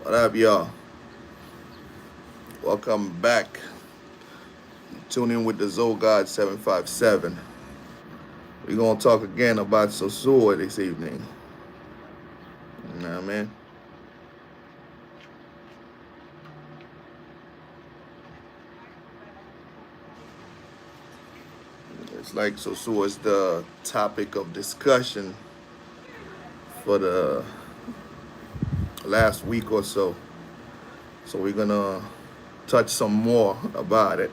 What up, y'all? Welcome back. Tune in with the Zogod 757. We're gonna talk again about Sosua this evening. You know what I mean? It's like Sosua is the topic of discussion for the last week or so. So we're gonna touch some more about it.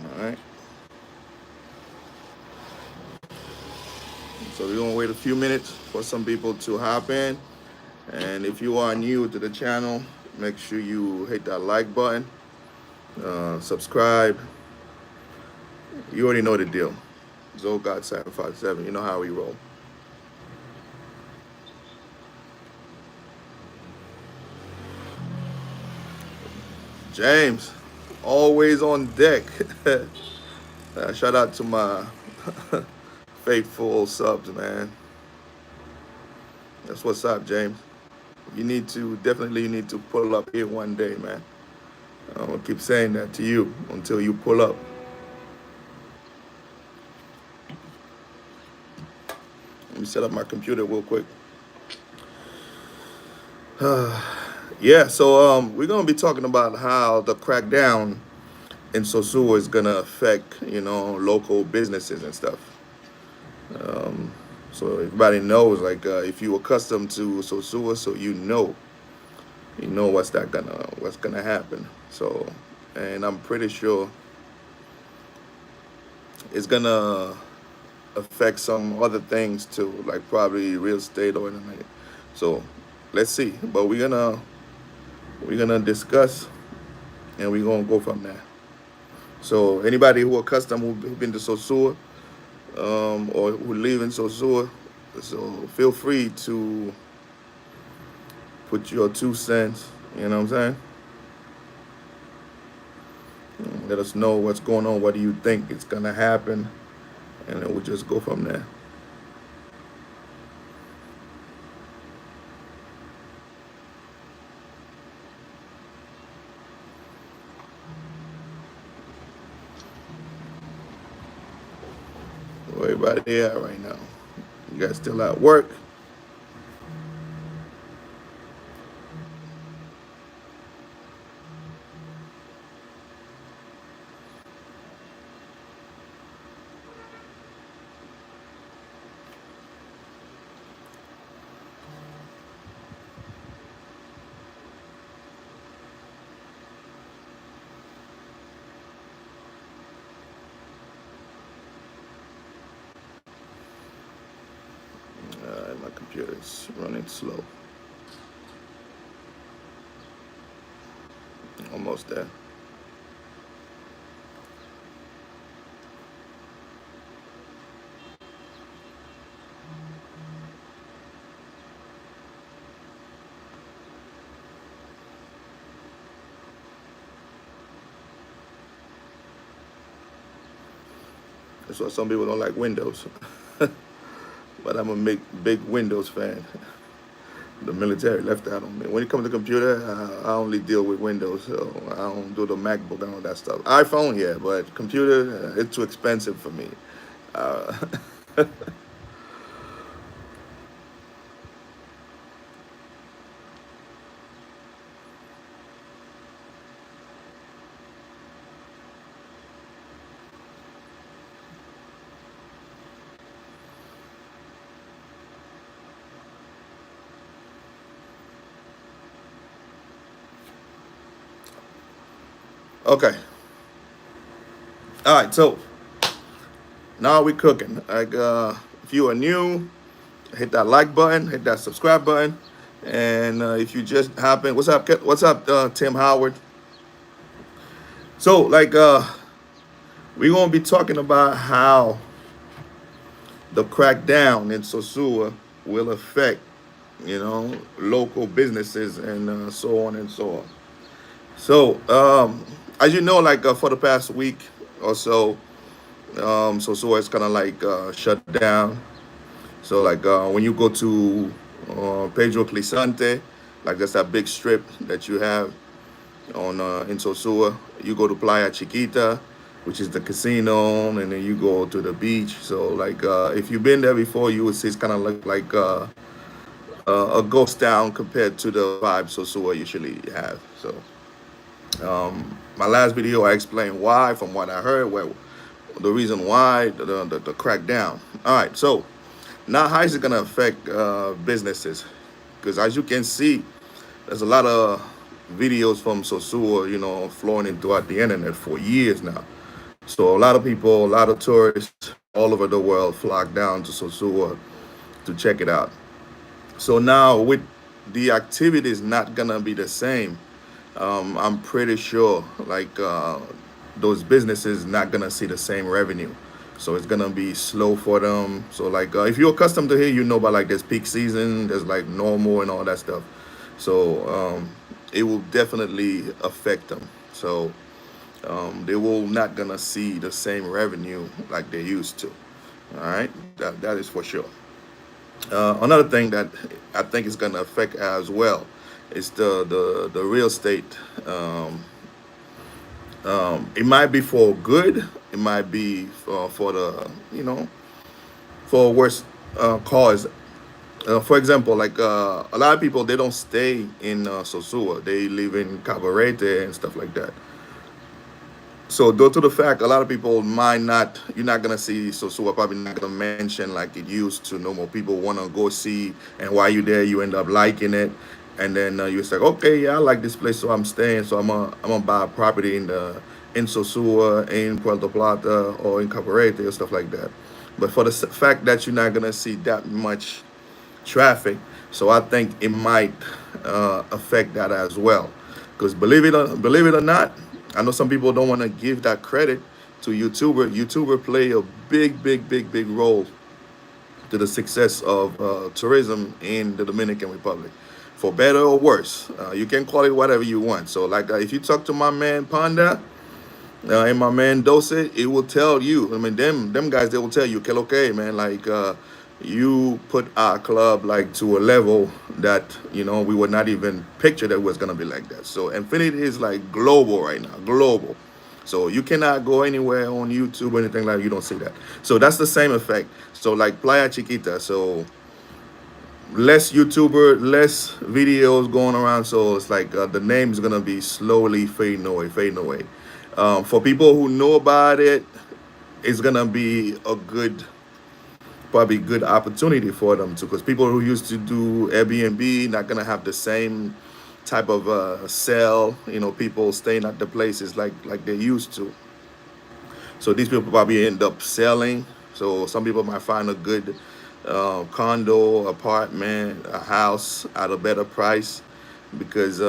All right. So we're gonna wait a few minutes for some people to hop in. And if you are new to the channel, make sure you hit that like button, subscribe. You already know the deal. Zogod 757. You know how we roll. James, always on deck. Shout out to my faithful subs, man. That's what's up, James. You need to pull up here one day, man. I'm gonna keep saying that to you until you pull up. Let me set up my computer real quick. Yeah, so we're gonna be talking about how the crackdown in Sosua is gonna affect, local businesses and stuff. So everybody knows, like, if you accustomed to Sosua, so you know what's gonna happen. So, and I'm pretty sure it's gonna affect some other things too, like probably real estate or anything. So, let's see. But we're gonna discuss and we're gonna go from there. So, anybody who accustomed who been to Sosua, or who live in Sosua, so feel free to put your 2 cents. You know what I'm saying? Let us know what's going on. What do you think is gonna happen? And then we'll just go from there. Where everybody at right now? You guys still at work? My computer's running slow. Almost there. That's why some people don't like Windows. But I'm a big Windows fan. The military left that on me. When it comes to computer, I only deal with Windows, so I don't do the MacBook and all that stuff. iPhone, yeah, but computer, it's too expensive for me. Uh, okay, all right. So now we cooking. Like, if you are new, hit that like button, hit that subscribe button, and if you just happen, what's up? What's up, Tim Howard? So, like, we're gonna be talking about how the crackdown in Sosua will affect, local businesses and so on and so on. So, as you know, like for the past week or so, Sosua is kind of like shut down. So, like when you go to Pedro Clisante, like that's that big strip that you have on in Sosua. You go to Playa Chiquita, which is the casino, and then you go to the beach. So like if you've been there before, you would see it's kind of look like a ghost town compared to the vibe Sosua usually have. So my last video, I explained why, from what I heard, where the reason why the crackdown. All right, so now how is it gonna affect businesses? Because as you can see, there's a lot of videos from Sosua, flowing throughout the internet for years now. So a lot of people, a lot of tourists all over the world flock down to Sosua to check it out. So now with the activities not gonna be the same, I'm pretty sure like those businesses not gonna see the same revenue. So it's gonna be slow for them. So like if you're accustomed to here, about like there's peak season, there's like normal and all that stuff. So it will definitely affect them. So they will not gonna see the same revenue like they used to. All right, that is for sure. Another thing that I think is gonna affect as well is the real estate. It might be for good. It might be for the for a worse cause. For example, like a lot of people, they don't stay in Sosua. They live in Cabarete and stuff like that. So due to the fact, a lot of people might not, you're not gonna see Sosua probably not gonna mention like it used to. No more people wanna go see, and while you're there, you end up liking it, and then you're like, okay, yeah, I like this place, so I'm staying. So I'm gonna buy a property in Sosua, in Puerto Plata, or in Cabarete or stuff like that. But for the fact that you're not gonna see that much traffic, so I think it might affect that as well. Because believe it or not, I know some people don't want to give that credit to YouTuber. YouTuber play a big role to the success of tourism in the Dominican Republic, for better or worse. You can call it whatever you want. So like if you talk to my man Panda, and my man Dose, it will tell you. I mean, them guys, they will tell you, okay, man, like you put our club like to a level that we would not even picture that was gonna be like that. So Infinity is like global right now, global. So you cannot go anywhere on YouTube or anything like that, you don't see that. So that's the same effect. So like Playa Chiquita, so less YouTuber, less videos going around. So it's like the name is gonna be slowly fading away, fading away. For people who know about it, it's gonna be a good, probably good opportunity for them too. Because people who used to do Airbnb not gonna have the same type of sell. People staying at the places like they used to. So these people probably end up selling. So some people might find a good condo, apartment, a house at a better price because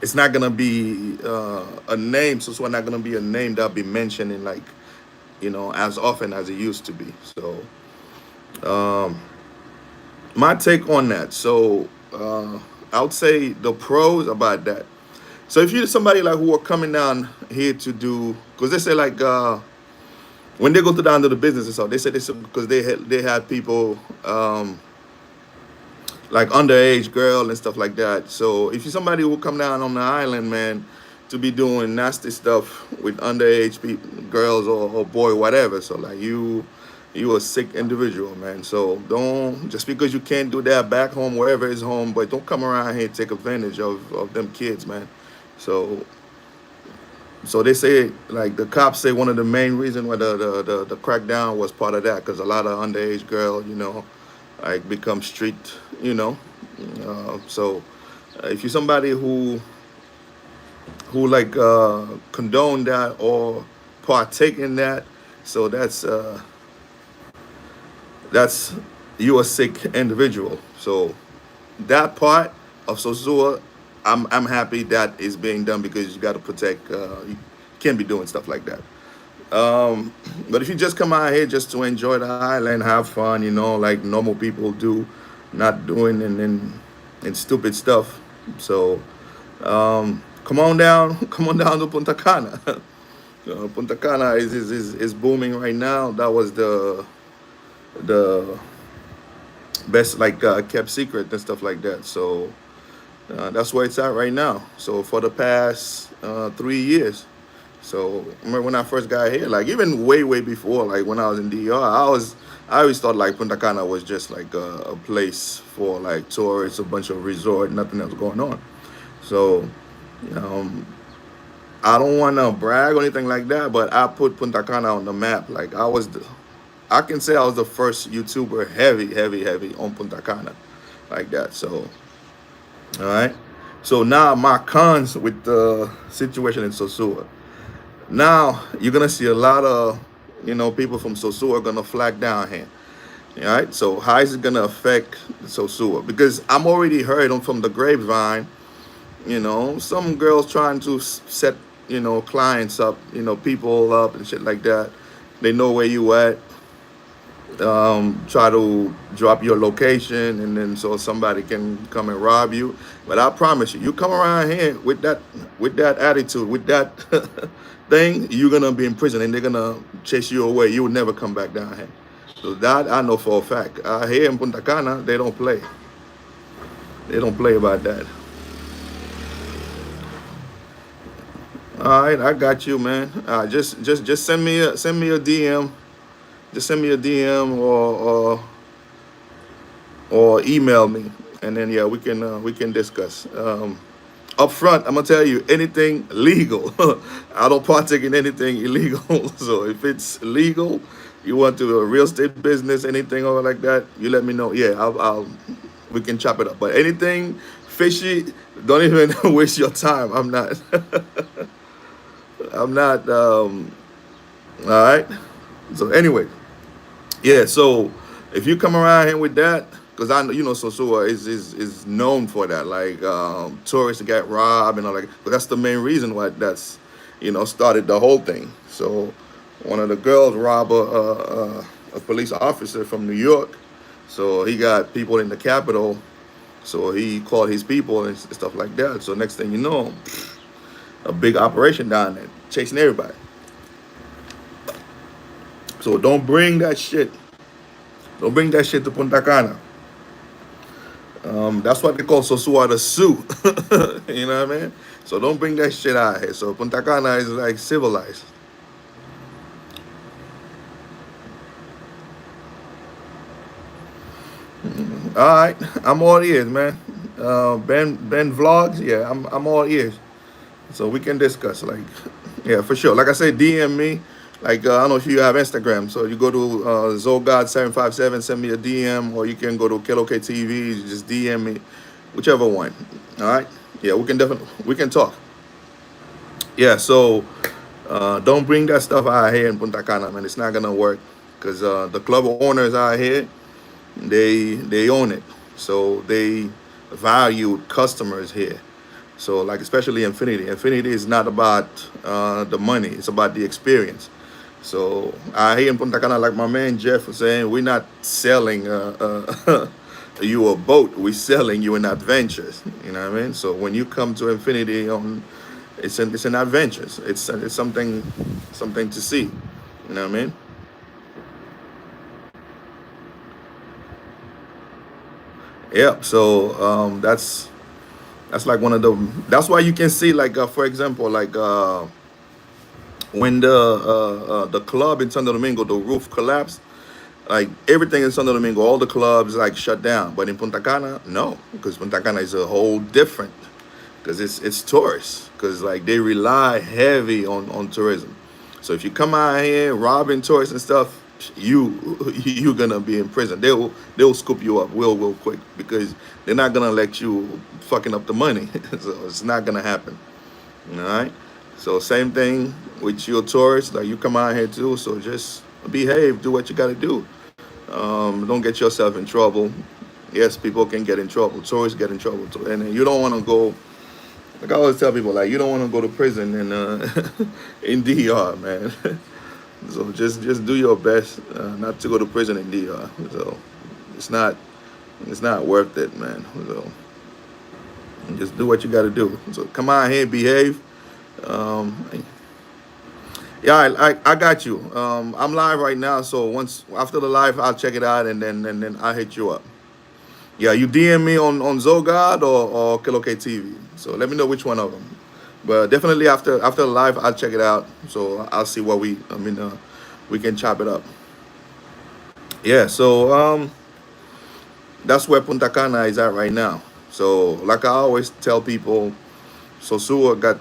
it's not gonna be a name. So it's not gonna be a name that'll be mentioned in like as often as it used to be. So my take on that. So I would say the pros about that. So if you're somebody like who are coming down here to do, because they say like when they go to down to the business and stuff, they said because they had people like underage girl and stuff like that. So if you're somebody who come down on the island, man, to be doing nasty stuff with underage people, girls or boy, whatever. So like you a sick individual, man. So don't, just because you can't do that back home, wherever it's home, but don't come around here and take advantage of them kids, man. So they say, like the cops say, one of the main reasons why the crackdown was part of that, because a lot of underage girls, like become street, so if you're somebody who like condone that or partake in that, so that's you a sick individual. So that part of Sosua, I'm happy that is being done because you got to protect. You can't be doing stuff like that. But if you just come out here just to enjoy the island, have fun, like normal people do, not doing and stupid stuff. So come on down, come on down to Punta Cana. Punta Cana is booming right now. That was the best like kept secret and stuff like that. So that's where it's at right now. So for the past 3 years. So remember when I first got here, like even way before, like when I was in DR, I always thought like Punta Cana was just like a place for like tourists, a bunch of resort, nothing else going on. So um, I don't want to brag or anything like that, but I put Punta Cana on the map. Like I can say I was the first YouTuber heavy on Punta Cana, like that. So all right. So now my cons with the situation in Sosua. Now you're gonna see a lot of people from Sosua are gonna flag down here. All right. So how is it gonna affect Sosua? Because I'm already heard from the grapevine. Some girls trying to set clients up, people up and shit like that. They know where you at. Try to drop your location and then so somebody can come and rob you. But I promise you, you come around here with that attitude, with that thing, you're gonna be in prison and they're gonna chase you away. You will never come back down here. So that I know for a fact. Here in Punta Cana, they don't play. They don't play about that. All right, I got you, man. Just send me a DM. Just send me a DM or email me, and then yeah, we can discuss. Up front, I'm gonna tell you anything legal. I don't partake in anything illegal. So if it's legal, you want to do a real estate business, anything over like that, you let me know. Yeah, I'll we can chop it up. But anything fishy, don't even waste your time. I'm not. I'm not. All right. So anyway, yeah. So if you come around here with that, because I know Sosua is known for that, like tourists get robbed and all that. But that's the main reason why that's started the whole thing. So one of the girls robbed a police officer from New York. So he got people in the Capitol. So he called his people and stuff like that. So next thing you know, a big operation down there chasing everybody. So don't bring that shit. Don't bring that shit to Punta Cana. That's what they call Sosua the Sioux. You know what I mean? So don't bring that shit out here. So Punta Cana is like civilized. All right, I'm all ears, man. Ben vlogs, yeah, I'm all ears. So we can discuss, like, yeah, for sure. Like I said, DM me. Like I don't know if you have Instagram, so you go to Zogod757, send me a DM, or you can go to KLOK TV, just DM me, whichever one. All right, yeah, we can talk. Yeah, so don't bring that stuff out here in Punta Cana, man. It's not gonna work because the club owners out here, they own it, so they value customers here. So like especially Infinity. Infinity is not about the money; it's about the experience. So here in Punta Cana, like my man Jeff was saying, we're not selling you a boat. We're selling you an adventure. You know what I mean? So when you come to Infinity, it's an adventure. It's something to see. You know what I mean? Yep. So that's like one of the. That's why you can see like for example like when the club in Santo Domingo the roof collapsed. Like everything in Santo Domingo, all the clubs like shut down. But in Punta Cana, no, because Punta Cana is a whole different. Because it's tourists. Because like they rely heavy on tourism. So if you come out here robbing tourists and stuff, you're gonna be in prison. They'll scoop you up real quick because they're not gonna let you fucking up the money. So it's not gonna happen. All right. So same thing with your tourists. Like you come out here too. So just behave. Do what you gotta do. Don't get yourself in trouble. Yes, people can get in trouble. Tourists get in trouble too, and you don't want to go. Like I always tell people, like you don't want to go to prison in DR, man. So just do your best not to go to prison in DR. So it's not it's not worth it, man. So just do what you got to do. So come out here, behave. Um, yeah, I got you. I'm live right now, so once after the live, I'll check it out and then I'll hit you up. Yeah, you DM me on Zogad or Kilo KTV. So let me know which one of them. But definitely after the live, I'll check it out. So I'll see what we can chop it up. Yeah. So that's where Punta Cana is at right now. So like I always tell people, Sosua got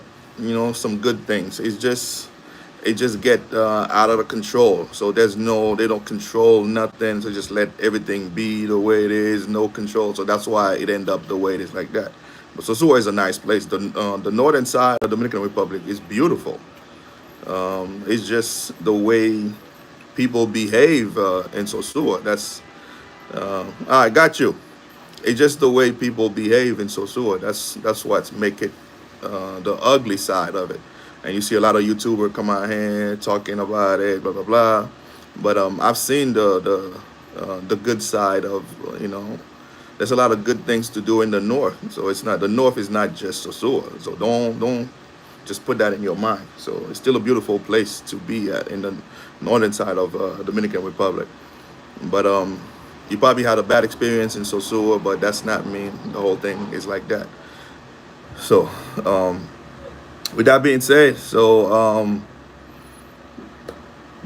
some good things. It just get out of the control. So they don't control nothing. So just let everything be the way it is, no control. So that's why it end up the way it is like that. But Sosua is a nice place. The northern side of the Dominican Republic is beautiful. It's just the way people behave in Sosua. I got you. It's just the way people behave in Sosua. That's what's make it the ugly side of it. And you see a lot of YouTubers come out here talking about it, blah blah blah. But I've seen the good side of there's a lot of good things to do in the north. So it's not the north is not just Sosua. So don't just put that in your mind. So it's still a beautiful place to be at in the northern side of Dominican Republic. But you probably had a bad experience in Sosua, but that's not mean the whole thing is like that. So with that being said, so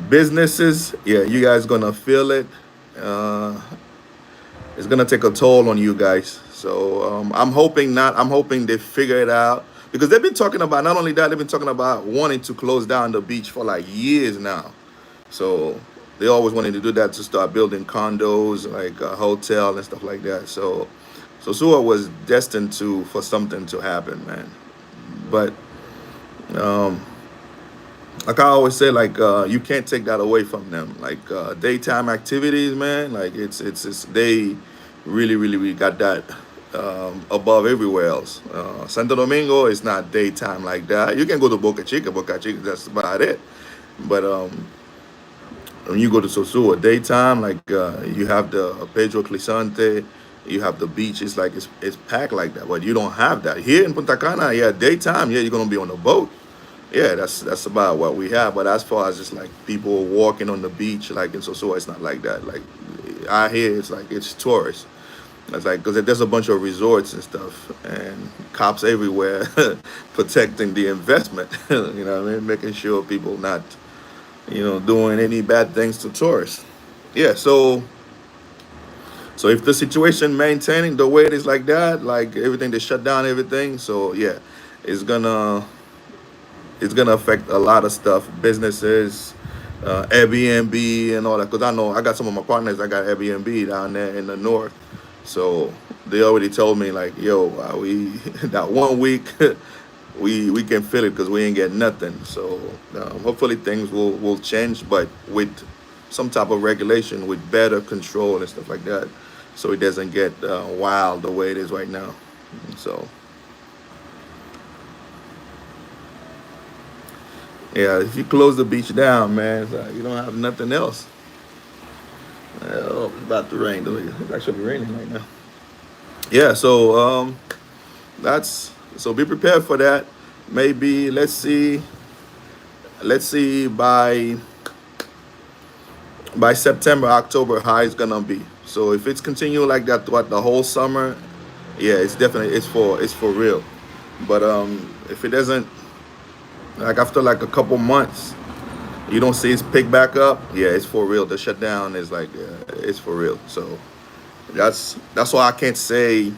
businesses, yeah, you guys gonna feel it. Uh, it's gonna take a toll on you guys. So I'm hoping not. I'm hoping they figure it out because they've been talking about not only that they've been talking about wanting to close down the beach for like years now. So they always wanted to do that to start building condos, like a hotel and stuff like that. So Sua was destined to for something to happen, man. But um, like I always say, like you can't take that away from them. Like daytime activities, man. Like it's they really got that above everywhere else. Santo Domingo is not daytime like that. You can go to Boca Chica, that's about it. But when you go to Sosua, daytime, like you have the Pedro Clisante, you have the beach. It's like it's packed like that, but you don't have that here in Punta Cana. Yeah, daytime. Yeah, you're gonna be on a boat. Yeah, that's about what we have. But as far as just like people walking on the beach, like in Sosua, it's not like that. Like out here, it's like it's tourists. It's like because there's a bunch of resorts and stuff, and cops everywhere protecting the investment. You know what I mean? Making sure people not doing any bad things to tourists. Yeah, so if the situation maintaining the way it is like that, like everything they shut down everything, so yeah, it's gonna it's gonna affect a lot of stuff, businesses, Airbnb and all that. Cause I know I got some of my partners that got Airbnb down there in the north, so they already told me like, yo, we that 1 week we can feel it because we ain't get nothing. So hopefully things will change, but with some type of regulation, with better control and stuff like that, so it doesn't get wild the way it is right now. So yeah, if you close the beach down, man, it's like you don't have nothing else. Oh, it's about to rain. It's actually raining right now. Yeah, so that's so be prepared for that. Maybe let's see by September, October, how it's gonna be. So if it's continuing like that throughout the whole summer, yeah, it's for real. But if it doesn't, like after like a couple months, you don't see it's pick back up, yeah, it's for real. The shutdown is like it's for real. So that's why I can't say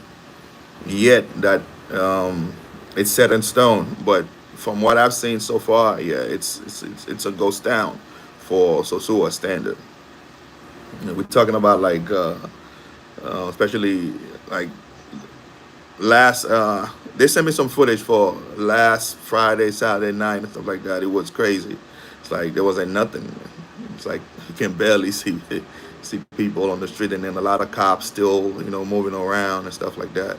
yet that it's set in stone. But from what I've seen so far, yeah, it's a ghost town for Sosua standard. We're talking about like especially like last they sent me some footage for last Friday, Saturday night and stuff like that. It was crazy. It's like there wasn't nothing. It's like you can barely see people on the street, and then a lot of cops still moving around and stuff like that.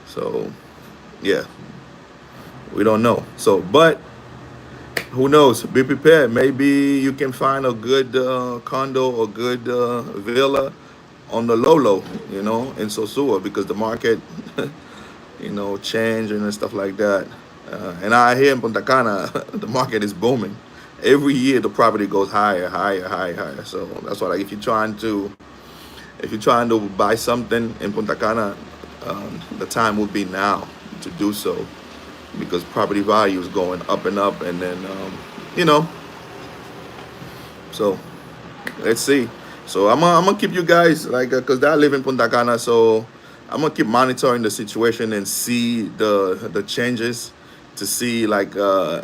So yeah, we don't know. So but who knows? Be prepared. Maybe you can find a good condo or good villa on the low low, in Sosua because the market, changing and stuff like that. And I hear in Punta Cana, the market is booming. Every year the property goes higher, higher, higher, higher. So that's why like if you're trying to If you're trying to buy something in Punta Cana, the time would be now to do so because property value is going up and up, and then you know, so let's see. So I'm gonna keep you guys like because I live in Punta Cana, so I'm gonna keep monitoring the situation and see the changes to see like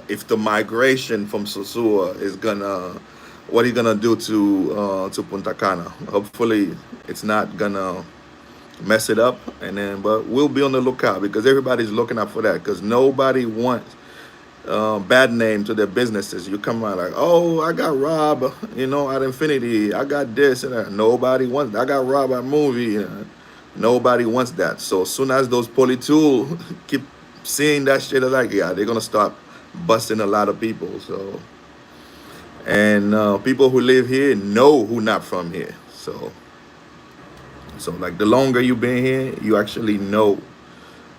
if the migration from Sosua is gonna what he's gonna do to Punta Cana. Hopefully, it's not gonna mess it up, and then but we'll be on the lookout because everybody's looking out for that because nobody wants bad name to their businesses. You come out like, oh, I got robbed, at Infinity. I got this and that. Nobody wants. I got robbed at movie. Nobody wants that. So as soon as those polytool keep seeing that shit, they're like, yeah, they're gonna start busting a lot of people. So and people who live here know who not from here. So like the longer you've been here, you actually know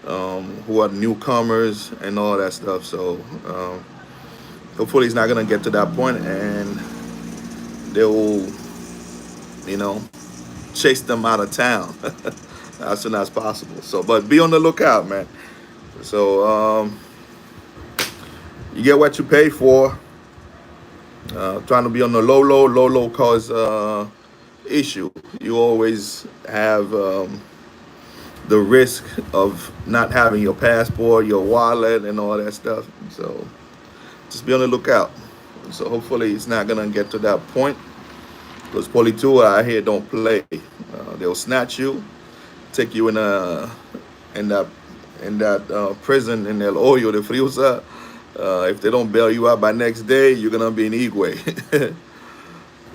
who are newcomers and all that stuff. So hopefully it's not gonna get to that point, and they will, you know, chase them out of town as soon as possible. So, but be on the lookout, man. So you get what you pay for. Trying to be on the low cause issue. You always have the risk of not having your passport, your wallet, and all that stuff. So just be on the lookout. So hopefully it's not gonna get to that point. Because Politua out here don't play. They'll snatch you, take you in that prison in El Hoyo de Friusa. If they don't bail you out by next day, you're gonna be in Igwe.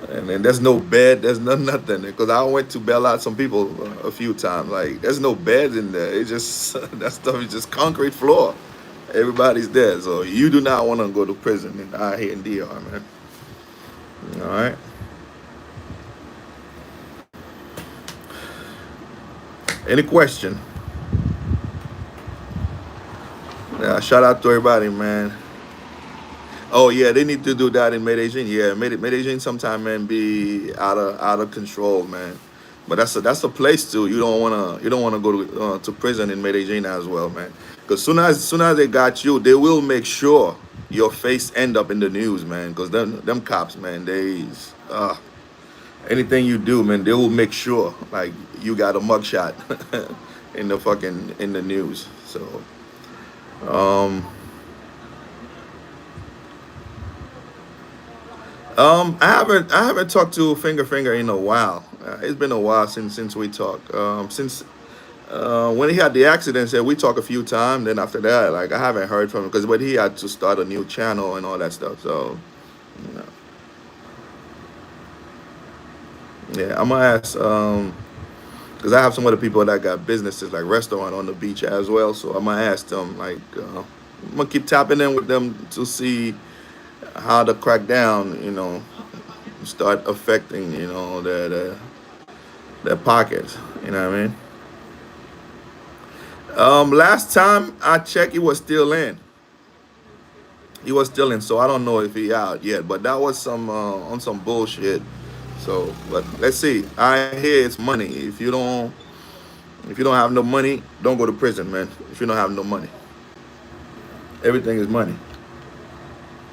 And then there's no bed, there's nothing. Because I went to bail out some people a few times. Like there's no beds in there. It's just that stuff is just concrete floor. Everybody's there, so you do not want to go to prison out here in DR, man. All right. Any question? Yeah, shout out to everybody, man. Oh yeah, they need to do that in Medellin. Yeah, Medellin sometime man be out of control, man. But that's a place too. You don't wanna go to prison in Medellin as well, man. Because soon as they got you, they will make sure your face end up in the news, man. Because them cops, man, anything you do, man, they will make sure like you got a mugshot in the news. So um I haven't talked to Finger in a while. It's been a while since we talked. Since when he had the accident, said we talked a few times. Then after that, like I haven't heard from him because but he had to start a new channel and all that stuff. So you know, yeah, I'm gonna ask because I have some other people that got businesses like restaurant on the beach as well. So I'm gonna ask them like I'm gonna keep tapping in with them to see how the crackdown, start affecting, their pockets. You know what I mean? Last time I checked, he was still in. He was still in, so I don't know if he out yet. But that was some on some bullshit. So, but let's see. I hear it's money. If you don't have no money, don't go to prison, man. If you don't have no money, everything is money.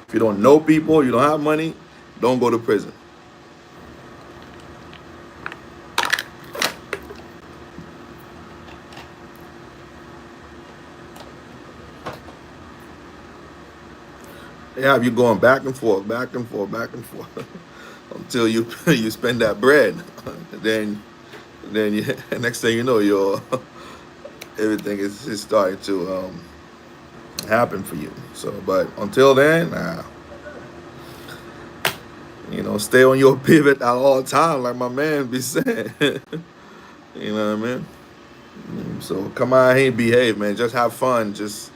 If you don't know people, you don't have money, don't go to prison. They have you going back and forth, back and forth, back and forth until you you spend that bread. then then you, next thing you know, your everything is starting to happen for you. So, but until then, stay on your pivot at all times, like my man be saying. You know what I mean? So come out here and behave, man. Just have fun. Just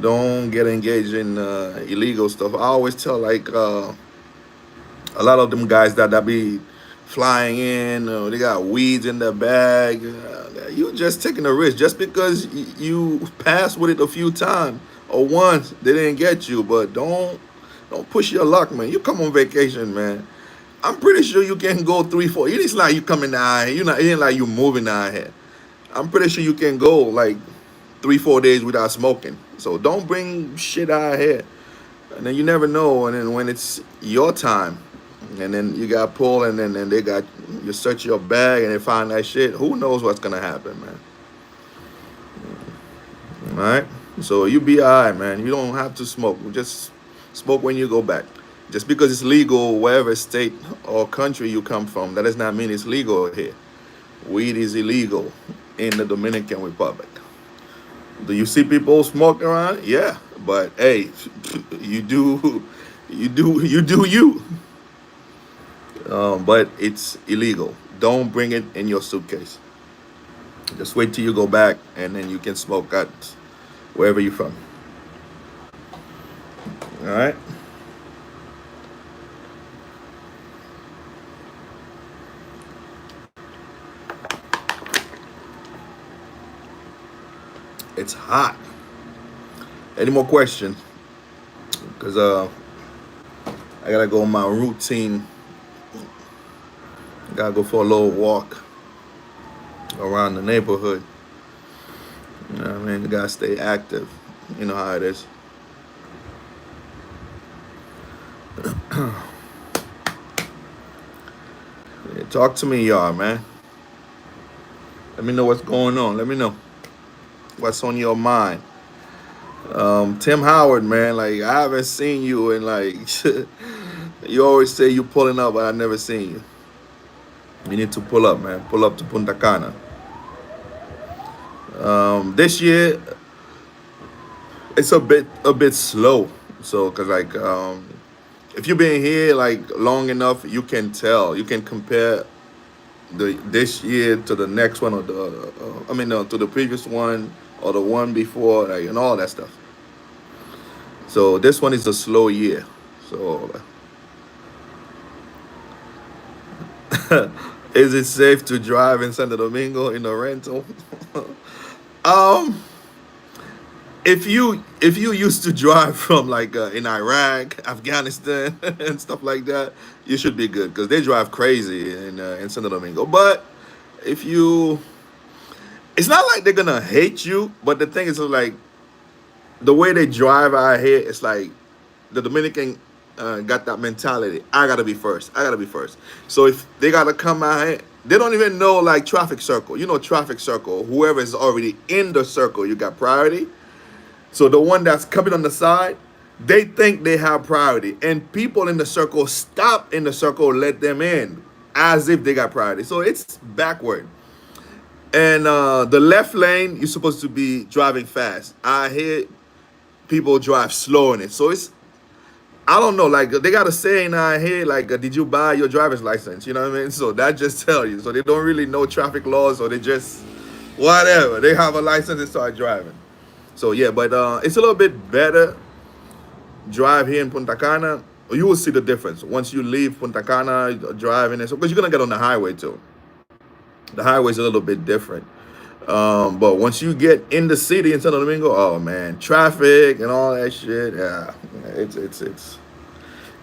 don't get engaged in illegal stuff. I always tell like a lot of them guys that be flying in, they got weeds in their bag. You just taking a risk just because you passed with it a few times or once they didn't get you. But don't push your luck, man. You come on vacation, man. I'm pretty sure you can go 3, 4. It's like you coming down here. It ain't like you moving down here. I'm pretty sure you can go like 3, 4 days without smoking. So don't bring shit out here. And then you never know. And then when it's your time, and then you got pulled, and then they got you search your bag and they find that shit. Who knows what's gonna happen, man? All right. So you be alright, man. You don't have to smoke. Just smoke when you go back. Just because it's legal wherever state or country you come from, that does not mean it's legal here. Weed is illegal in the Dominican Republic. Do you see people smoking around? Yeah, but hey, you do, you. But it's illegal. Don't bring it in your suitcase. Just wait till you go back, and then you can smoke at wherever you're from. All right. It's hot. Any more questions? Because I gotta go on my routine. Gotta go for a little walk around the neighborhood. You know what I mean? You gotta stay active. You know how it is. Yeah, talk to me, y'all, man. Let me know what's going on. Let me know what's on your mind. Tim Howard, man, like I haven't seen you in like you always say you pulling up, but I never seen you. You need to pull up, man. Pull up to Punta Cana. This year it's a bit slow. So, cause like if you've been here like long enough, you can tell. You can compare this year to the next one, or to the previous one, or the one before, like, and all that stuff. So this one is a slow year. So is it safe to drive in Santo Domingo in a rental? um, if you used to drive from like in Iraq, Afghanistan, and stuff like that, you should be good because they drive crazy in Santo Domingo. But if you, it's not like they're gonna hate you, but the thing is like the way they drive out here, it's like the Dominican got that mentality. I gotta be first. I gotta be first. So if they gotta come out here, they don't even know like traffic circle. Traffic circle. Whoever is already in the circle, you got priority. So the one that's coming on the side, they think they have priority, and people in the circle stop in the circle, let them in, as if they got priority. So it's backward. And the left lane, you're supposed to be driving fast. I hear people drive slow in it. So I don't know, like they got a saying out here, like, did you buy your driver's license? You know what I mean? So that just tell you. So they don't really know traffic laws, or they just, whatever. They have a license and start driving. So yeah, but it's a little bit better drive here in Punta Cana. You will see the difference once you leave Punta Cana, driving, and so because you're gonna get on the highway too. The highway's a little bit different. But once you get in the city in Santo Domingo, oh man, traffic and all that shit. Yeah, it's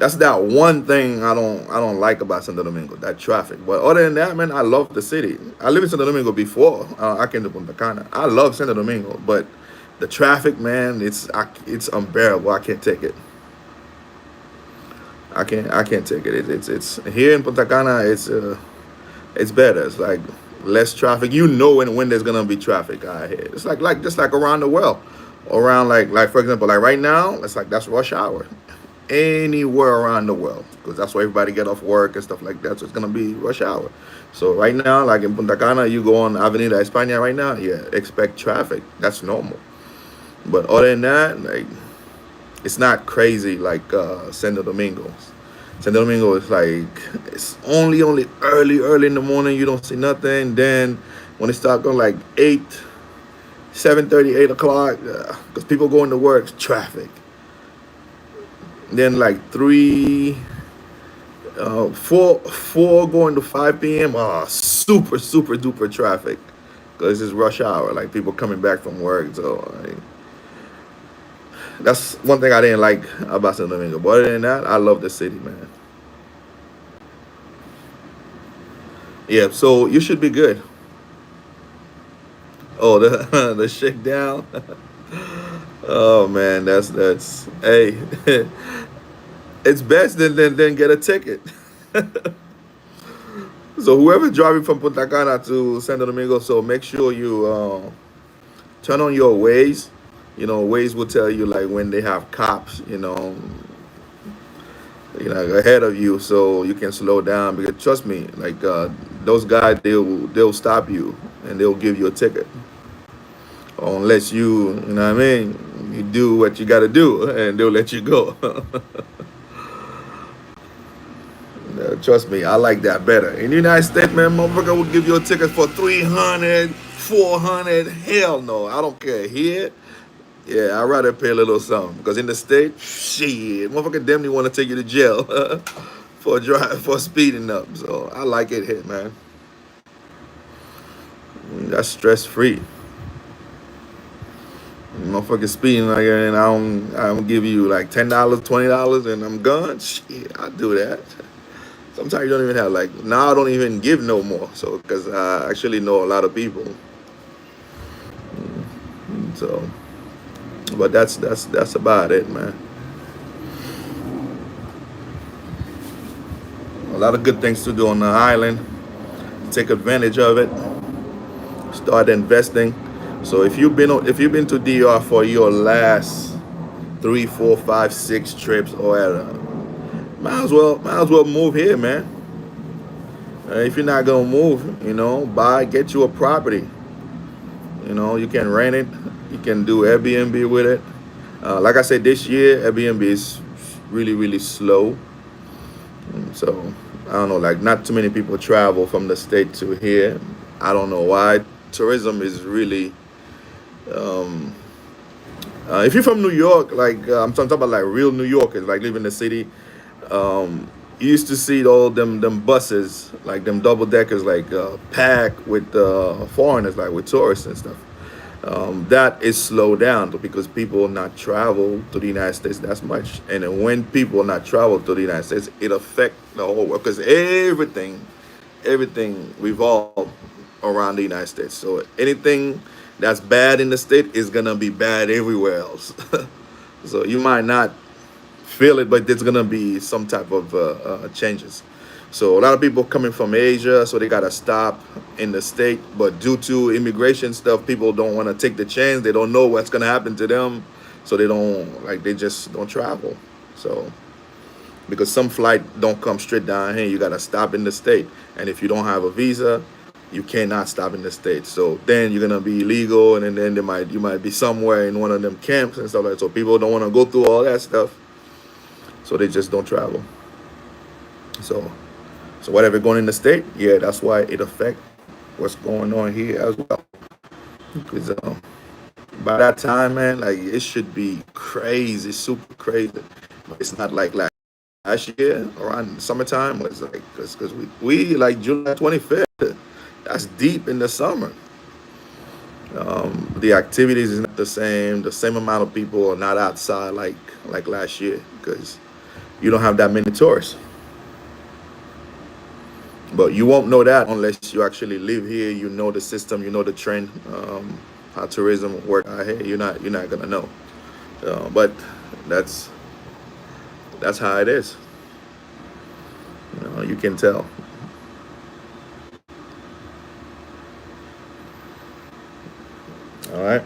that's that one thing I don't like about Santo Domingo, that traffic. But other than that, man, I love the city. I lived in Santo Domingo before I came to Punta Cana. I love Santo Domingo, but the traffic, man, it's unbearable. I can't take it. I can't take it. It's here in Punta Cana. It's better. It's like less traffic. When there's gonna be traffic out here. It's like just like around the world, around like for example, like right now, it's like that's rush hour anywhere around the world because that's where everybody get off work and stuff like that. So it's gonna be rush hour. So right now, like in Punta Cana, you go on Avenida España right now. Yeah, expect traffic. That's normal. But other than that, like it's not crazy like Santo Domingo. Santo Domingo is like it's only early in the morning. You don't see nothing. Then when it start going like 7:30, 8 o'clock, because people going to work, traffic. Then like 4 going to 5 p.m. Super duper traffic because it's rush hour. Like people coming back from work. So that's one thing I didn't like about Santo Domingo. But other than that, I love the city, man. Yeah, so you should be good. Oh, the the shakedown. Oh man, that's hey, it's best than get a ticket. So whoever driving from Punta Cana to Santo Domingo, so make sure you turn on your Waze. You know, Waze will tell you like when they have cops. Ahead of you, so you can slow down. Because trust me, like those guys, they'll stop you and they'll give you a ticket unless you know what I mean. You do what you got to do, and they'll let you go. Trust me, I like that better. In the United States, man, motherfucker will give you a ticket for 300, 400. Hell no, I don't care. Here, yeah, I'd rather pay a little something. Because in the state, shit, motherfucker damn near want to take you to jail for speeding up. So I like it here, man. That's stress free. Motherfucker speeding like and I don't give you like $10, $20, and I'm gone. Shit, I do that. Sometimes you don't even have like now I don't even give no more. So because I actually know a lot of people. So, but that's about it, man. A lot of good things to do on the island. Take advantage of it. Start investing. So if you've been to DR for your last 3, 4, 5, 6 trips or whatever, might as well move here, man. If you're not gonna move, get you a property. You can rent it. You can do Airbnb with it. Like I said, this year Airbnb is really really slow. So I don't know, like not too many people travel from the state to here. I don't know why. Tourism is really. Um, if you're from New York, like I'm talking about like real New Yorkers, like live in the city. You used to see all them buses, like them double deckers, like packed with foreigners, like with tourists and stuff. That is slowed down because people not travel to the United States that much, and then when people not travel to the United States, it affect the whole world because everything revolves around the United States. So anything that's bad in the state is gonna be bad everywhere else. So you might not feel it, but there's gonna be some type of changes. So a lot of people coming from Asia, so they gotta stop in the state. But due to immigration stuff, people don't want to take the chance. They don't know what's gonna happen to them, so they don't like. They just don't travel. So because some flight don't come straight down here, you gotta stop in the state. And if you don't have a visa, you cannot stop in the state. So then you're gonna be illegal, and then you might be somewhere in one of them camps and stuff like that. So people don't want to go through all that stuff, so they just don't travel. So whatever going in the state, yeah, that's why it affect what's going on here as well. Because by that time, man, like it should be crazy, super crazy. But it's not like last year around summertime was like because we like July 25th. That's deep in the summer. The activities is not the same. The same amount of people are not outside like last year because you don't have that many tourists. But you won't know that unless you actually live here. You know the system. You know the trend. How tourism work out here. You're not gonna know. But that's that's how it is. You can tell. All right.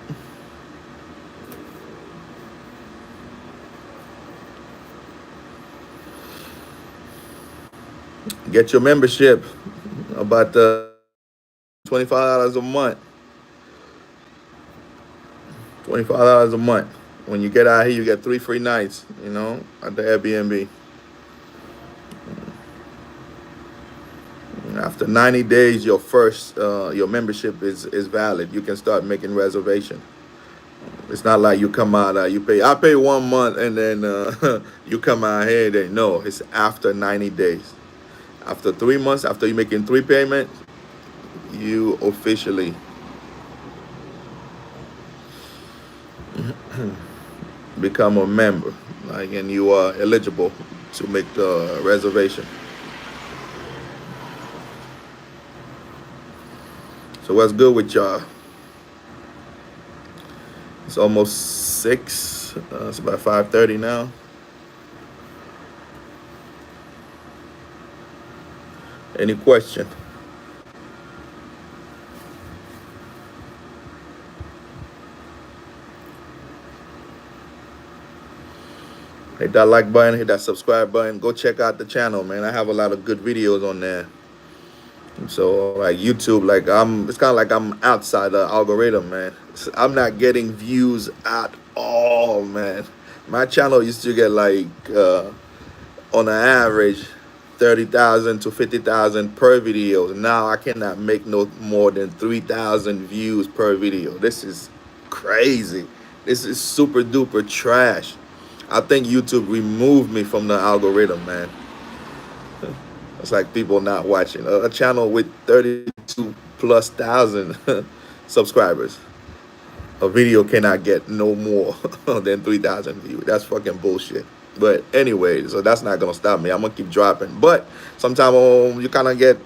Get your membership. About $25 a month. $25 a month. When you get out here, you get 3 free nights. At the Airbnb. After 90 days, your membership is valid. You can start making reservation. It's not like you come out, you pay. I pay 1 month and then you come out here. They no, it's after 90 days. After 3 months, after you making 3 payments, you officially become a member, like, and you are eligible to make the reservation. So what's good with y'all? It's almost 6. It's about 5:30 now. Any question? Hit that like button, hit that subscribe button. Go check out the channel, man. I have a lot of good videos on there. So like YouTube, like it's kind of like I'm outside the algorithm, man. I'm not getting views at all, man. My channel used to get like on an average 30,000 to 50,000 per video. Now I cannot make no more than 3,000 views per video. This is crazy. This is super duper trash. I think YouTube removed me from the algorithm, man. It's like people not watching a channel with 32 plus thousand subscribers. A video cannot get no more than 3,000 views. That's fucking bullshit. But anyway, so that's not gonna stop me. I'm gonna keep dropping. But sometimes you kind of get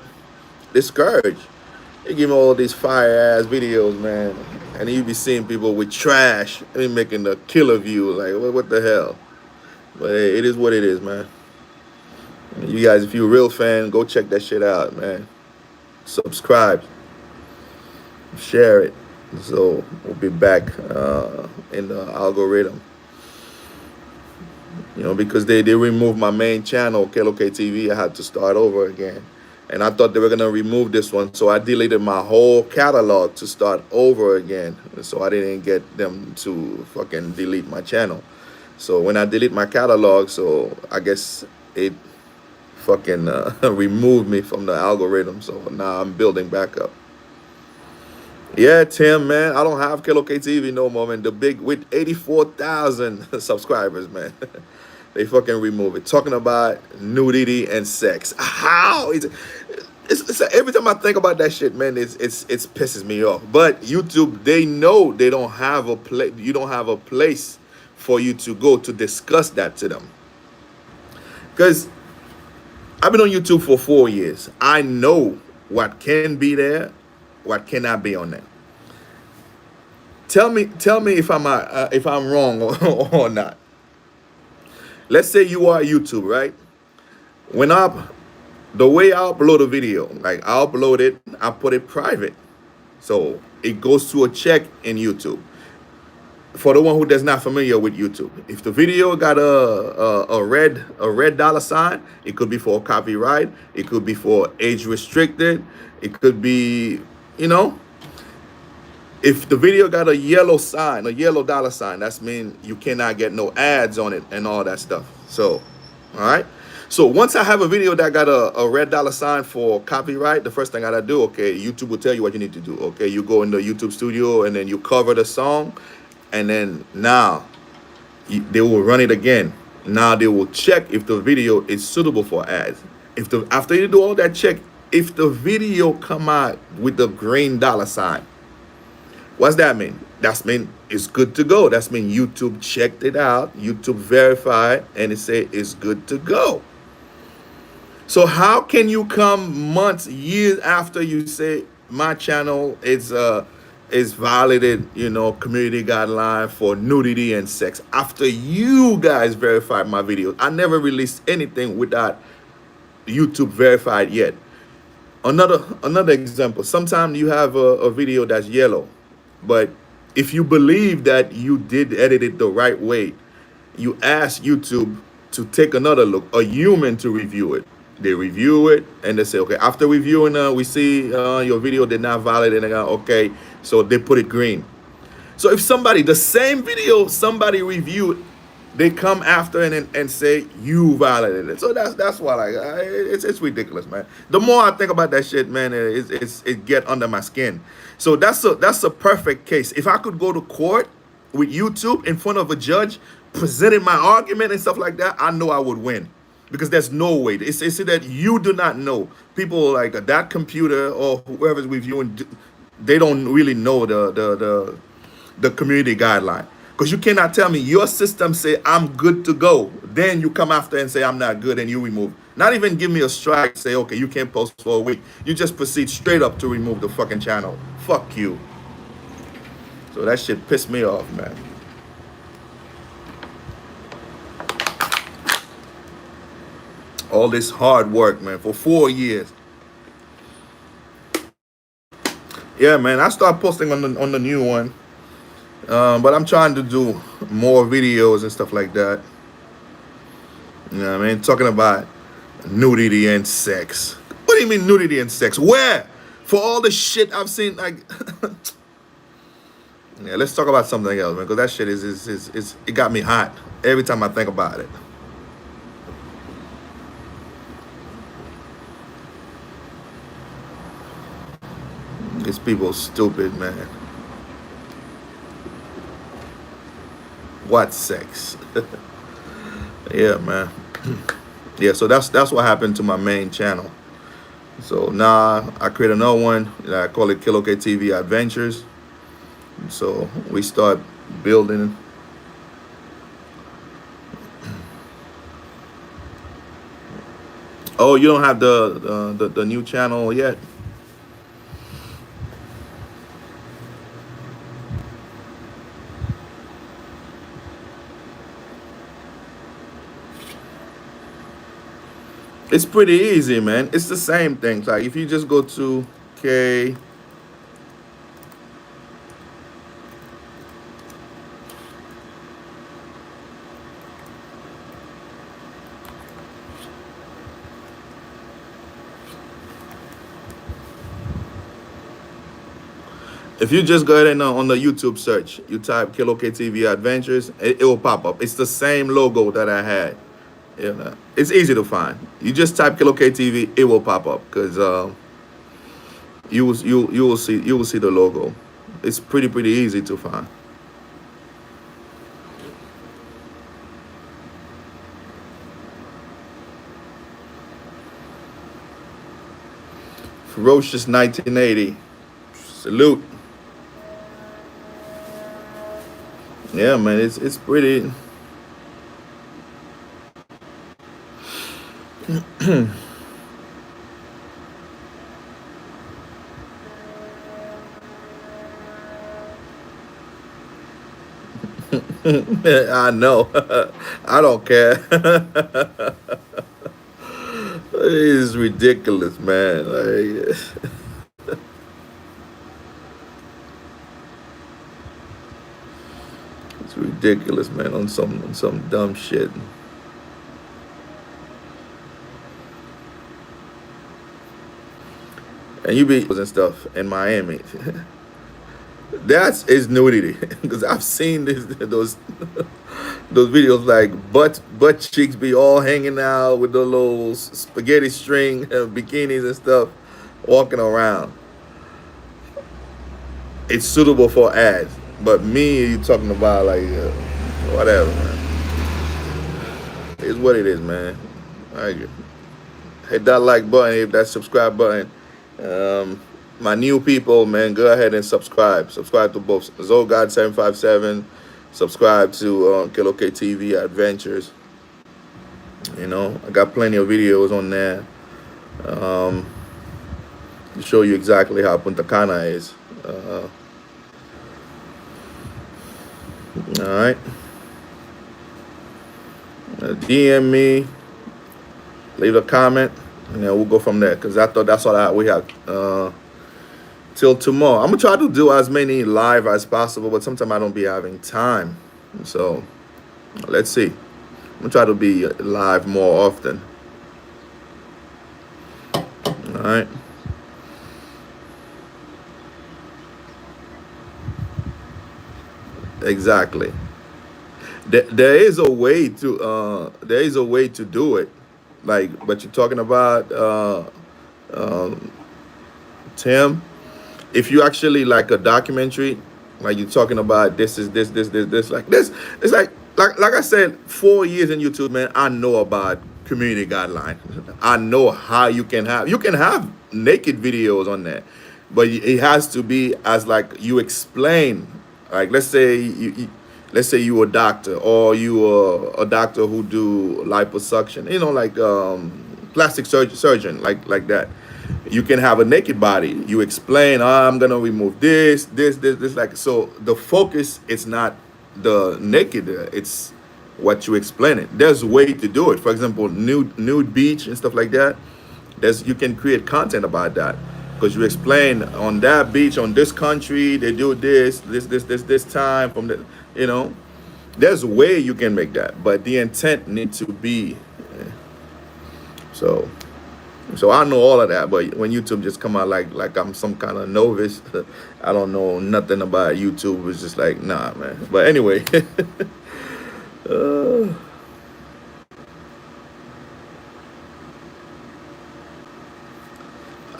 discouraged. You give me all these fire ass videos, man, and you be seeing people with trash, making the killer view. Like what the hell? But hey, it is what it is, man. You guys, if you're a real fan, go check that shit out, man. Subscribe, share it. So we'll be back in the algorithm. Because they removed my main channel, KLOK TV, I had to start over again. And I thought they were gonna remove this one, so I deleted my whole catalog to start over again. So I didn't get them to fucking delete my channel. So when I delete my catalog, so I guess it fucking removed me from the algorithm. So now I'm building back up. Yeah, Tim, man, I don't have KLOK TV no more, man. The big with 84,000 subscribers, man. They fucking remove it. Talking about nudity and sex. How? It's every time I think about that shit, man, it pisses me off. But YouTube, they know they don't have a place. You don't have a place for you to go to discuss that to them. Because I've been on YouTube for 4 years. I know what can be there, what cannot be on there. Tell me if I'm wrong or not. Let's say you are YouTube, right? The way I upload a video, like I upload it, I put it private, so it goes to a check in YouTube. For the one who is not familiar with YouTube, if the video got a red dollar sign, it could be for copyright, it could be for age restricted, it could be, if the video got a yellow sign, a yellow dollar sign, that's mean you cannot get no ads on it and all that stuff. So, all right. So once I have a video that got a red dollar sign for copyright, the first thing I gotta do, okay, YouTube will tell you what you need to do. Okay, you go in the YouTube studio and then you cover the song, and then now they will run it again. Now they will check if the video is suitable for ads. After you do all that check, if the video come out with the green dollar sign, what's that mean? That mean it's good to go. That mean YouTube checked it out, YouTube verified, and it say it's good to go. So how can you come months, years after you say my channel is validated, community guideline for nudity and sex, after you guys verified my videos? I never released anything without YouTube verified yet. Another example, sometimes you have a video that's yellow, but if you believe that you did edit it the right way, you ask YouTube to take another look, a human to review it. They review it and they say, okay, after reviewing, we see your video did not validate, and okay, so they put it green. So if the same video somebody reviewed, they come after and say you validated it. So that's why, like, it's ridiculous, man. The more I think about that shit, man, it get under my skin. So that's a perfect case. If I could go to court with YouTube in front of a judge, presenting my argument and stuff like that, I know I would win, because there's no way. It's that you do not know. People like that computer or whoever's reviewing, they don't really know the community guideline. Because you cannot tell me your system say I'm good to go, then you come after and say I'm not good and you remove. Not even give me a strike, say, okay, you can't post for a week. You just proceed straight up to remove the fucking channel fuck you. So that shit pissed me off, man. All this hard work, man, for 4 years. Yeah, man, I start posting on the new one, but I'm trying to do more videos and stuff like that. You know what I mean? Talking about nudity and sex. What do you mean nudity and sex? Where? For all the shit I've seen, like, yeah. Let's talk about something else, man, because that shit is it got me hot every time I think about it. These people stupid, man. What sex? Yeah, man. Yeah, so that's what happened to my main channel. So now I create another one. I call it Kilo TV Adventures. So we start building. Oh, you don't have the new channel yet? It's pretty easy, man. It's the same thing. Like if you just go to K, if you just go ahead and on the YouTube search, you type Kilo TV Adventures, it will pop up. It's the same logo that I had. You know, it's easy to find. You just type Kilo TV, it will pop up because you will see the logo. It's pretty easy to find. Ferocious 1980. Salute. Yeah, man, it's pretty. I know. I don't care. It's ridiculous, man. Like, it's ridiculous, man. On some dumb shit. And you be and stuff in Miami. That's is nudity because I've seen those videos like butt cheeks be all hanging out with the little spaghetti string bikinis and stuff, walking around. It's suitable for ads, but me, you talking about like whatever, man. It's what it is, man. I hit that like button, hit that subscribe button. My new people, man, go ahead and subscribe. Subscribe to both Zogod757. Subscribe to Kilo TV Adventures. You know, I got plenty of videos on there to show you exactly how Punta Cana is. All right. DM me, leave a comment, and then we'll go from there. Because I thought that's all we have till tomorrow. I'm going to try to do as many live as possible, but sometimes I don't be having time. So let's see. I'm going to try to be live more often. All right. Exactly. There is a way to do it. Like, but you're talking about Tim. If you actually like a documentary, like you're talking about this, like this, it's like I said, 4 years in YouTube, man. I know about community guidelines. I know how you can have naked videos on there, but it has to be as like you explain. Like let's say you a doctor or you a doctor who do liposuction. You know, like plastic surgeon, like that. You can have a naked body. You explain, oh, I'm gonna remove this. Like, so the focus is not the naked. It's what you explain it. There's a way to do it. For example, nude beach and stuff like that. You can create content about that because you explain on that beach on this country they do this time from the you know. There's a way you can make that, but the intent needs to be so. So I know all of that, but when YouTube just come out like I'm some kind of novice, I don't know nothing about YouTube. It's just like nah, man. But anyway, uh,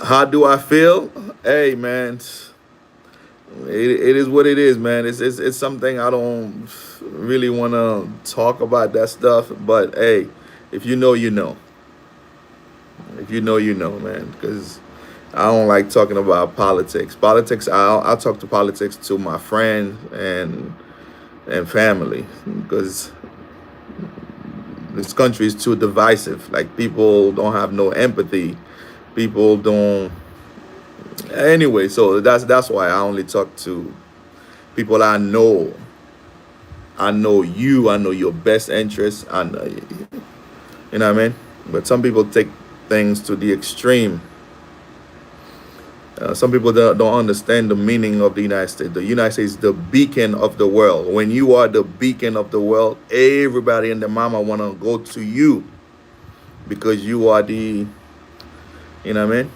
how do I feel? Hey, man, it is what it is, man. It's something I don't really want to talk about that stuff. But hey, if you know, you know. If you know, you know, man. Because I don't like talking about politics. Politics, I'll talk to politics to my friends and family because this country is too divisive. Like people don't have no empathy. People don't. Anyway, so that's why I only talk to people I know. I know you. I know your best interests. I know you know what I mean. But some people take things to the extreme. Some people don't understand the meaning of the United States. The United States is the beacon of the world. When you are the beacon of the world, everybody and their mama want to go to you because you are you know what I mean?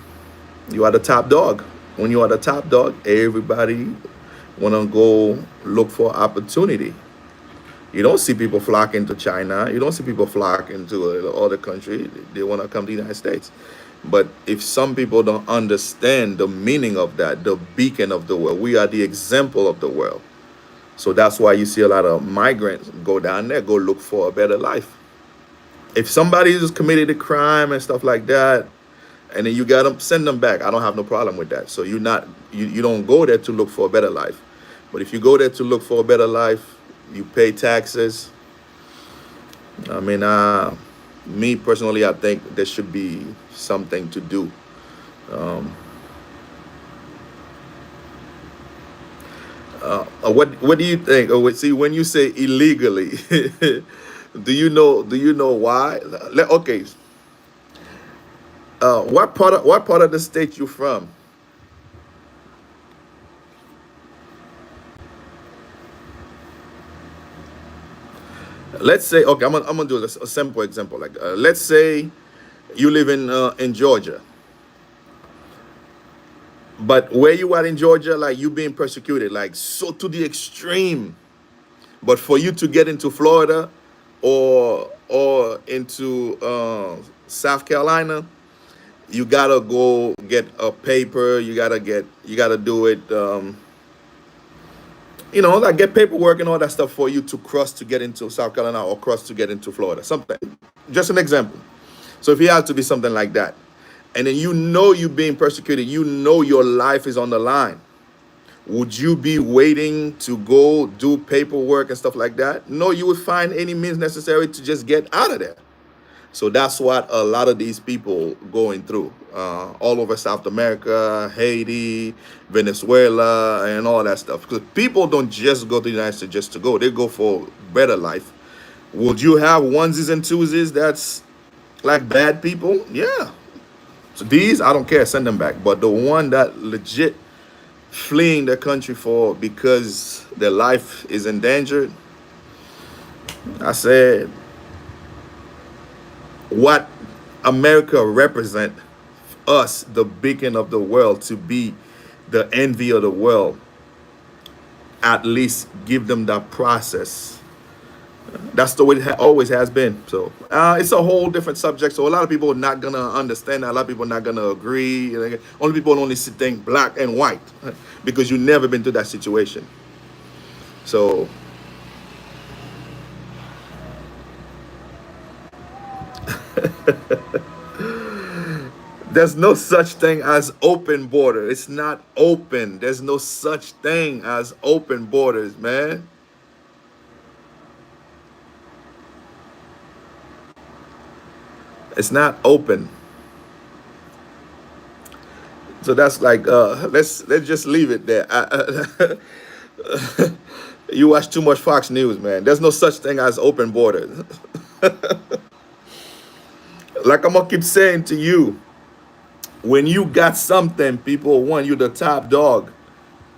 You are the top dog. When you are the top dog, everybody want to go look for opportunity. You don't see people flocking to China. You don't see people flocking to other country. They want to come to the United States. But if some people don't understand the meaning of that, the beacon of the world, we are the example of the world. So that's why you see a lot of migrants go down there, go look for a better life. If somebody just committed a crime and stuff like that, and then you got them, send them back. I don't have no problem with that. So you don't go there to look for a better life. But if you go there to look for a better life, you pay taxes. I mean, me personally, I think there should be something to do. Um, what do you think? Oh, see, when you say illegally, do you know why? Okay, what part of the state you from? Let's say, okay, I'm gonna do a simple example. Like, let's say you live in Georgia, but where you are in Georgia, like you being persecuted, like so to the extreme. But for you to get into Florida or into South Carolina, you gotta go get a paper. You gotta do it. Like get paperwork and all that stuff for you to cross to get into South Carolina or cross to get into Florida. Something. Just an example. So if it had to be something like that, and then you being persecuted, your life is on the line. Would you be waiting to go do paperwork and stuff like that? No, you would find any means necessary to just get out of there. So that's what a lot of these people going through all over South America, Haiti, Venezuela, and all that stuff. Because people don't just go to the United States just to go; they go for better life. Would you have onesies and twosies that's like bad people? Yeah. So these, I don't care, send them back. But the one that legit fleeing the country for because their life is endangered, I said, what America represent us, the beacon of the world, to be the envy of the world, at least give them that process. That's the way it always has been. So it's a whole different subject. So a lot of people are not gonna understand that. A lot of people are not gonna agree. Like, only people only see things black and white because you've never been through that situation. So there's no such thing as open border. It's not open. There's no such thing as open borders, man. It's not open. So that's like let's just leave it there. You watch too much Fox News, man. There's no such thing as open borders. Like I'm gonna keep saying to you, when you got something, people want you the top dog.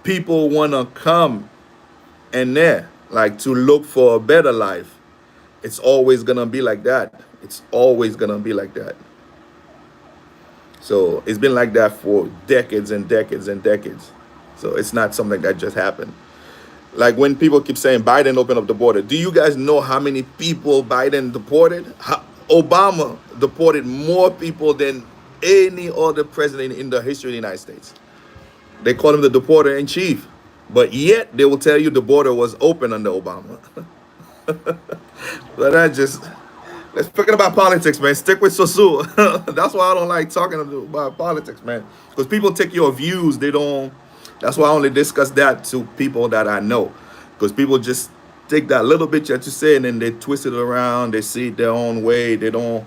People wanna come and there, like to look for a better life. It's always gonna be like that. It's always gonna be like that. So it's been like that for decades and decades and decades. So it's not something that just happened. Like when people keep saying Biden opened up the border, do you guys know how many people Biden deported? Obama deported more people than any other president in the history of the United States. They call him the deporter in chief, but yet they will tell you the border was open under Obama. But I just let's forget about politics, man. Stick with Sosua. That's why I don't like talking about politics, man. Because people take your views, they don't. That's why I only discuss that to people that I know. Because people just take that little bit that you say and then they twist it around. They see it their own way. They don't.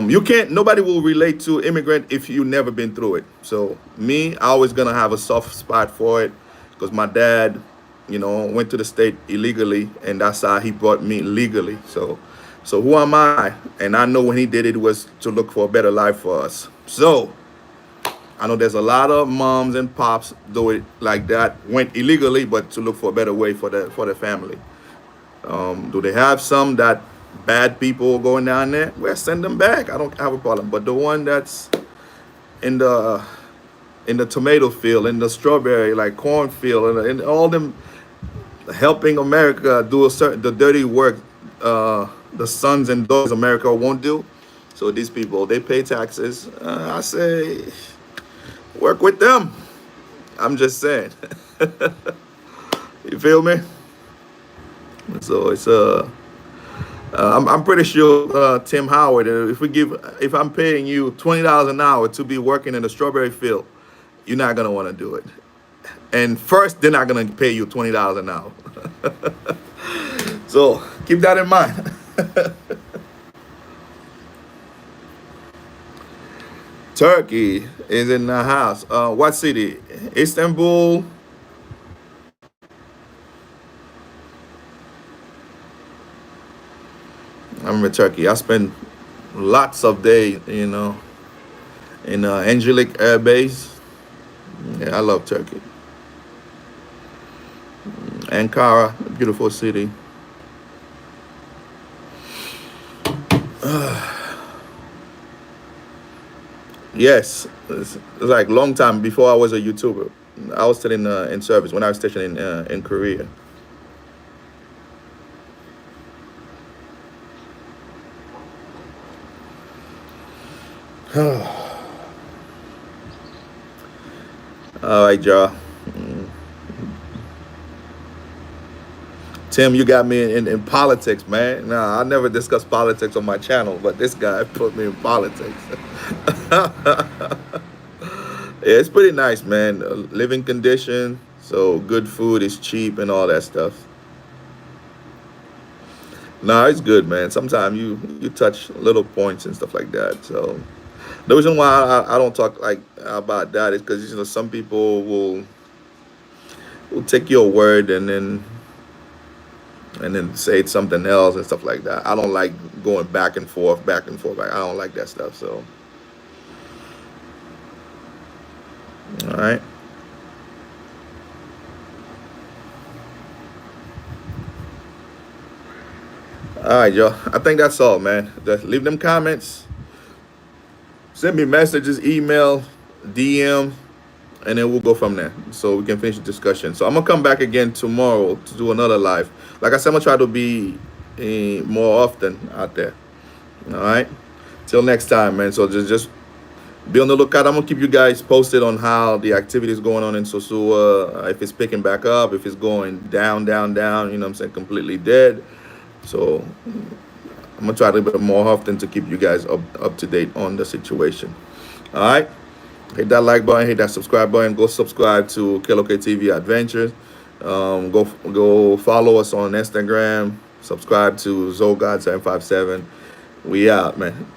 You can't. Nobody will relate to immigrant if you never been through it. So me, I always gonna have a soft spot for it because my dad, went to the state illegally, and that's how he brought me legally. So who am I? And I know when he did it was to look for a better life for us. So I know there's a lot of moms and pops do it like that, went illegally, but to look for a better way for the family. Do they have some that bad people going down there? Well, send them back. I don't have a problem. But the one that's in the tomato field, in the strawberry, like cornfield, and all them helping America do the dirty work, the sons and daughters of America won't do. So these people, they pay taxes. I say, work with them. I'm just saying. You feel me? So it's I'm pretty sure Tim Howard. If I'm paying you $20 an hour to be working in the strawberry field, you're not gonna want to do it. And first, they're not gonna pay you $20 an hour. So keep that in mind. Turkey is in the house. What city? Istanbul. I remember Turkey. I spent lots of days, in Angelic Air Base. Yeah, I love Turkey. Ankara, beautiful city. Yes, it's like long time before I was a YouTuber. I was still in service when I was stationed in Korea. All right, y'all. Tim, you got me in politics, man. Nah, I never discuss politics on my channel, but this guy put me in politics. Yeah, it's pretty nice, man. Living condition, so good food is cheap and all that stuff. Nah, it's good, man. Sometimes you touch little points and stuff like that. So the reason why I don't talk like about that is because some people will take your word and then say it's something else and stuff like that. I don't like going back and forth, back and forth. I don't like that stuff. So, all right. All right, y'all. I think that's all, man. Just leave them comments. Send me messages, email, DM, and then we'll go from there. So we can finish the discussion. So I'm gonna come back again tomorrow to do another live. Like I said, I'm gonna try to be more often out there. All right. Till next time, man. So just be on the lookout. I'm gonna keep you guys posted on how the activity is going on in Sosua. If it's picking back up, if it's going down, down, down. You know what I'm saying? Completely dead. So I'm gonna try to be more often to keep you guys up to date on the situation. All right. Hit that like button, hit that subscribe button. Go subscribe to KLOK TV Adventures. Go follow us on Instagram. Subscribe to Zogod757. We out, man.